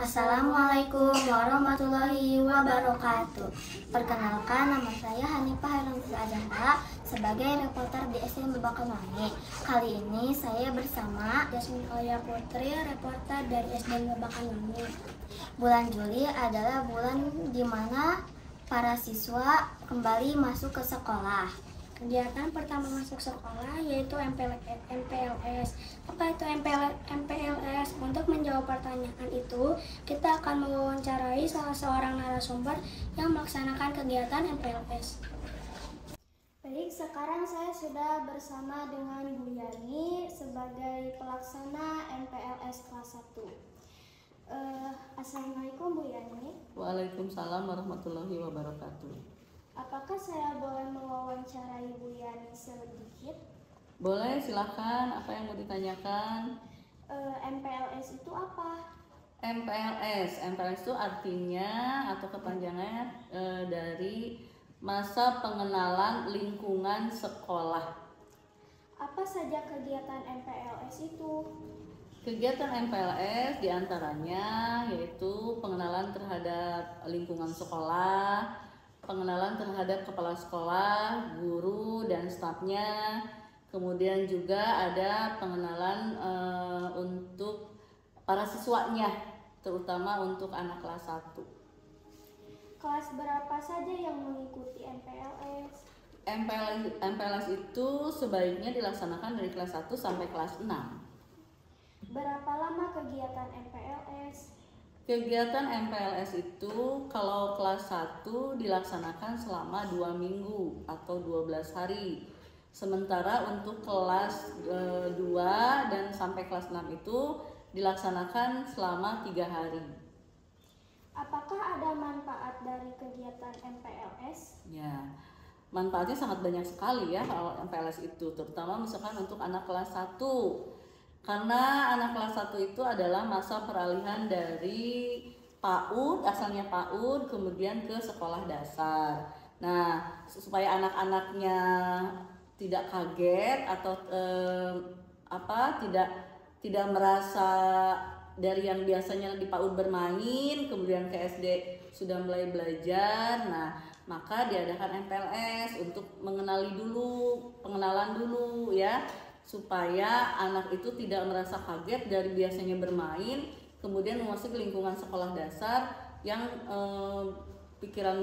Assalamualaikum warahmatullahi wabarakatuh. Perkenalkan, nama saya Hanifah Hairunisa Azahra sebagai reporter di SD Mebakanwangi. Kali ini saya bersama Yasmin Aulia Putri, reporter dari SD Mebakanwangi. Bulan Juli adalah bulan di mana para siswa kembali masuk ke sekolah. Kegiatan pertama masuk sekolah yaitu MPLS. Apa itu MPLS? Untuk menjawab pertanyaan itu, kita akan mewawancarai salah seorang narasumber yang melaksanakan kegiatan MPLS. Baik, sekarang saya sudah bersama dengan Bu Yani sebagai pelaksana MPLS kelas 1. Assalamualaikum Bu Yani. Waalaikumsalam warahmatullahi wabarakatuh. Apakah saya boleh mewawancarai Bu Yani sedikit? Boleh, silahkan. Apa yang mau ditanyakan? MPLS itu apa? MPLS itu artinya atau kepanjangannya dari masa pengenalan lingkungan sekolah. Apa saja kegiatan MPLS itu? Kegiatan MPLS diantaranya yaitu pengenalan terhadap lingkungan sekolah, pengenalan terhadap kepala sekolah, guru, dan stafnya. Kemudian juga ada pengenalan untuk para siswanya, terutama untuk anak kelas 1. Kelas berapa saja yang mengikuti MPLS? MPLS itu sebaiknya dilaksanakan dari kelas 1 sampai kelas 6. Berapa lama kegiatan MPLS? Kegiatan MPLS itu kalau kelas 1 dilaksanakan selama 2 minggu atau 12 hari. Sementara untuk kelas 2 dan sampai kelas 6 itu dilaksanakan selama 3 hari. Apakah ada manfaat dari kegiatan MPLS? Ya, manfaatnya sangat banyak sekali ya kalau MPLS itu, terutama misalkan untuk anak kelas 1. Karena anak kelas 1 itu adalah masa peralihan dari PAUD, asalnya PAUD, kemudian ke sekolah dasar. Nah, supaya anak-anaknya tidak kaget atau tidak merasa dari yang biasanya di PAUD bermain, kemudian ke SD sudah mulai belajar. Nah, maka diadakan MPLS untuk pengenalan dulu ya, supaya anak itu tidak merasa kaget dari biasanya bermain kemudian memasuki lingkungan sekolah dasar yang pikiran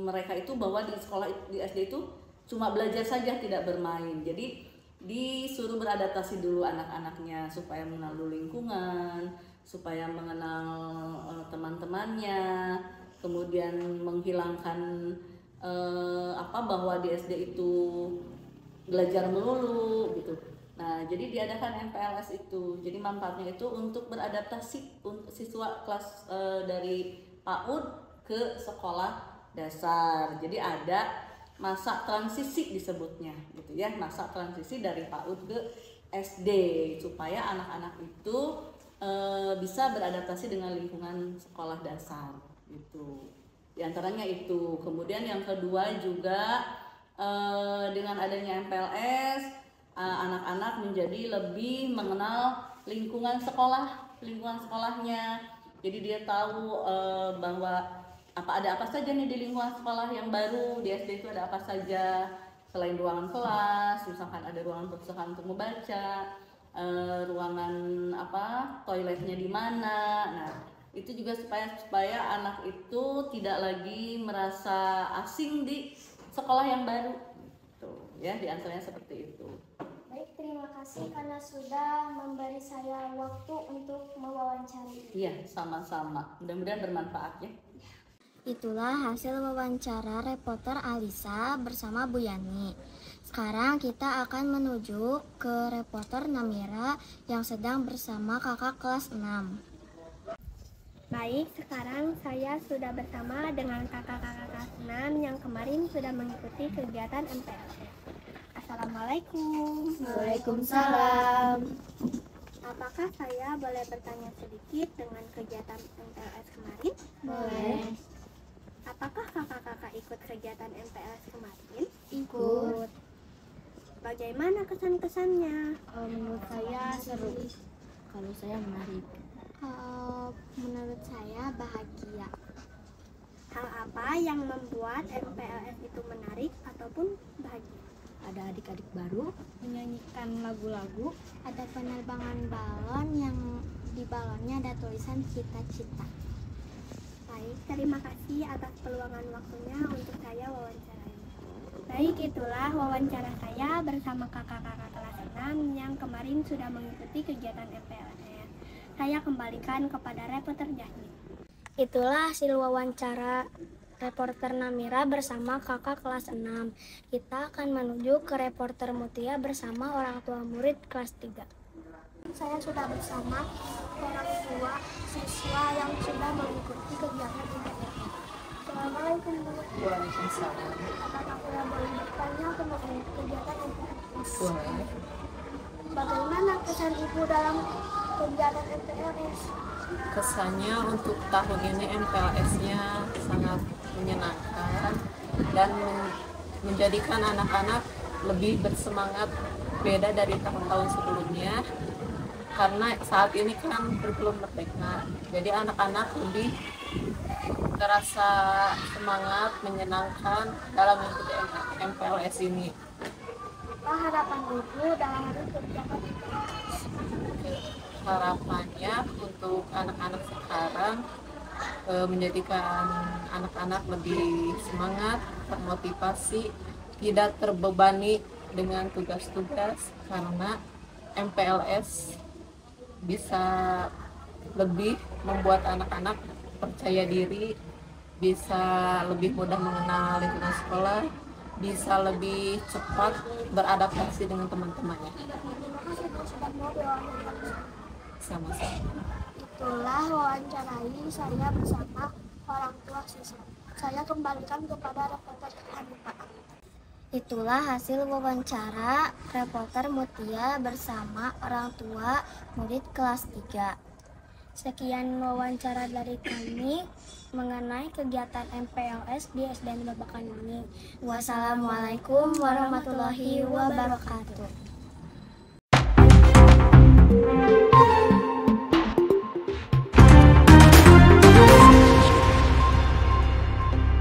mereka itu bahwa di sekolah di SD itu cuma belajar saja, tidak bermain. Jadi disuruh beradaptasi dulu anak-anaknya supaya mengenal dulu lingkungan, supaya mengenal teman-temannya, kemudian menghilangkan bahwa di SD itu belajar melulu gitu. Nah, jadi diadakan MPLS itu. Jadi manfaatnya itu untuk beradaptasi untuk siswa kelas dari PAUD ke sekolah dasar. Jadi ada masa transisi disebutnya gitu ya, masa transisi dari PAUD ke SD supaya anak-anak itu bisa beradaptasi dengan lingkungan sekolah dasar gitu. Di antaranya itu. Kemudian yang kedua juga dengan adanya MPLS, anak-anak menjadi lebih mengenal lingkungan sekolahnya. Jadi dia tahu bahwa ada apa saja nih di lingkungan sekolah yang baru. Di SD itu ada apa saja selain ruangan kelas, misalkan ada ruangan perpustakaan untuk membaca, ruangan toiletnya di mana. Nah, itu juga supaya anak itu tidak lagi merasa asing di sekolah yang baru, tuh ya, diantaranya seperti itu. Baik, terima kasih karena sudah memberi saya waktu untuk mewawancarai. Iya, sama-sama. Mudah-mudahan bermanfaat ya. Itulah hasil wawancara reporter Alisa bersama Bu Yani. Sekarang kita akan menuju ke reporter Namira yang sedang bersama kakak kelas 6. Baik, sekarang saya sudah bersama dengan kakak-kakak kelas 6 yang kemarin sudah mengikuti kegiatan MPLS. Assalamualaikum. Waalaikumsalam. Apakah saya boleh bertanya sedikit dengan kegiatan MPLS kemarin? Boleh. Apakah kakak-kakak ikut kegiatan MPLS kemarin? Ikut. Bagaimana kesan-kesannya? Menurut saya seru. Kalau saya menarik. Menurut saya bahagia. Hal apa yang membuat MPLS itu menarik ataupun bahagia? Ada adik-adik baru, menyanyikan lagu-lagu, Ada penerbangan balon yang di balonnya ada tulisan cita-cita. Baik, terima kasih atas peluangan waktunya untuk saya wawancarai. Baik, itulah wawancara saya bersama kakak-kakak kelas 6 yang kemarin sudah mengikuti kegiatan MPLS. Saya kembalikan kepada reporter Jasmine. Itulah hasil wawancara reporter Namira bersama kakak kelas 6. Kita akan menuju ke reporter Mutia bersama orang tua murid kelas 3. Saya sudah bersama orang tua siswa yang sudah mengikuti kegiatan MPLS. Assalamualaikum Bu. Waalaikumsalam. Apakah saya boleh bertanya tentang kegiatan MPLS? Boleh. Bagaimana kesan Ibu dalam kegiatan MPLS? Kesannya untuk tahun ini MPLS-nya sangat menyenangkan dan menjadikan anak-anak lebih bersemangat, beda dari tahun-tahun sebelumnya, karena saat ini kan belum merdeka, jadi anak-anak lebih terasa semangat, menyenangkan dalam mengikuti MPLS ini. Apa harapan Ibu dalam kegiatan MPLS? Harapannya untuk anak-anak sekarang menjadikan anak-anak lebih semangat, termotivasi, tidak terbebani dengan tugas-tugas, karena MPLS bisa lebih membuat anak-anak percaya diri, bisa lebih mudah mengenal lingkungan sekolah, bisa lebih cepat beradaptasi dengan teman-temannya. Terima kasih Bu sudah mau diwawancara. Sama-sama. Itulah wawancarai saya bersama orang tua siswa. Saya kembalikan kepada reporter Hanifah. Itulah hasil wawancara reporter Mutia bersama orang tua murid kelas 3. Sekian wawancara dari kami mengenai kegiatan MPLS di SDN Babakan ini. Wassalamualaikum warahmatullahi wabarakatuh.